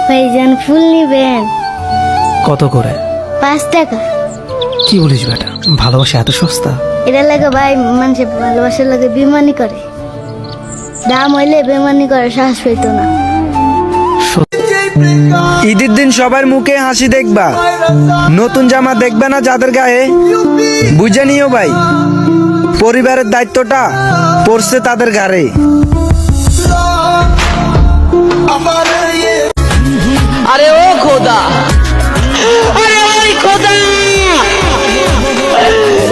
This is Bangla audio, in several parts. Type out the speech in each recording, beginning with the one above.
ভাইজান ফুল নিবেন? কত করে? 5 টাকা। কি বলিস বেটা, ভালোবাসা এত সস্তা? এটা লাগে ভাই, মানুষে ভালোবাসার লাগে বেমানি করে। দাম হইলে বেমানি করে সাহস পেতো না। ঈদের দিন সবার মুখে হাসি দেখবা, নতুন জামা দেখবে না যাদের গায়ে। বুঝে নিও ভাই, পরিবারের দায়িত্বটা পড়ছে তাদের ঘাড়ে। আরে ও খোদা, আরে ওই খোদা,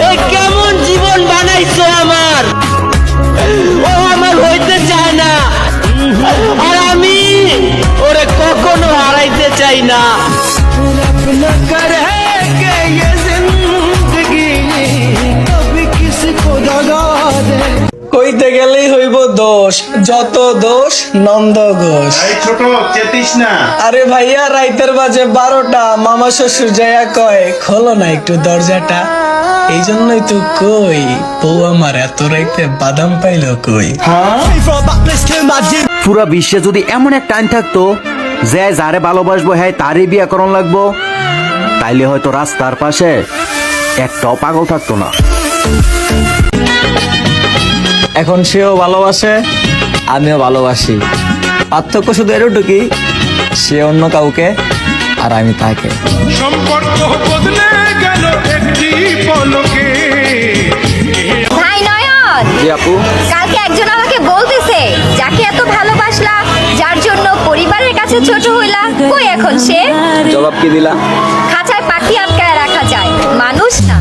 এ কেমন জীবন বানাইছো আমার। ও আমার হইতে চায় না, আর আমি ওরে কখনো হারাইতে চাই না। কইতে গেলেই হইব দোষ, যত দোষ নন্দ ঘোষ। ছোট চেতিস না। আরে ভাইয়া, রাইতের বাজে 12টা, মামা শ্বশুর যাইয়া কয় খোলো না একটু দরজাটা। এই জন্যই তো কই, বউ আমার এত রাইতে বাদাম পাইলো কই। পুরা বিশ্বে যদি এমন এক টাইম থাকতো যে যারে ভালোবাসবো হ্যাঁ তারই বিয়া করণ লাগবো, তাইলে হয়তো রাস্তার পাশে একটাও পাগল থাকতো না। এখন সেও ভালোবাসে, আমিও ভালোবাসি। পার্থক্য শুধু এরটুকুই, সে অন্য কাউকে আর আমি তাকে। সম্পর্ক বদলে গেল একটি পলকে। ভাই নয়ন, জি আপু। কালকে একজন আমাকে বলতেছে, যাকে এত ভালোবাসলা, যার জন্য পরিবারের কাছে ছোট হইলা, কই এখন সে? জবাব কি দিলা? খাঁচায় পাখি আটকায় রাখা যায়, মানুষ না।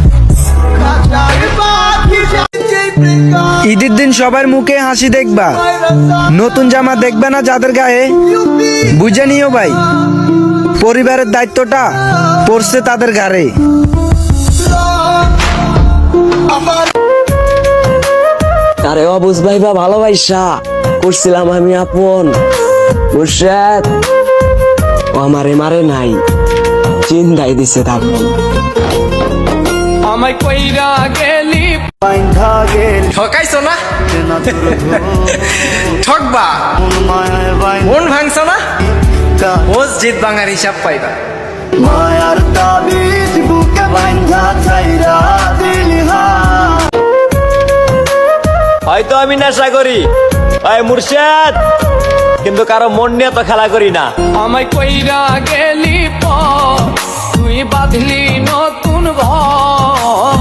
ঈদের দিন সবার মুখে হাসি দেখবা, নতুন জামা দেখবে না যাদের গায়ে। বুঝে নিও ভাই, পরিবারের দায়িত্বটা পড়ছে তাদের ঘাড়ে। আরে অবুঝ ভাইবা ভালোবাসা করছিলাম আমি আপন। মুর্শেদ ও আমারে মারে নাই, চিন্তাই দিছে থাকবো। আমায় কইরা গেলি ঠকাইছো না, ঠকবা, মন ভাঙছো না, মসজিদ ভাঙার হিসাব পাইবা। হয়তো আমি নেশা করি ওই মুর্শেদ, কিন্তু কারো মন নিয়ে তো খেলা করি না। আমায় কইরা গেলি পর, তুই বাঁধলি নতুন ঘর।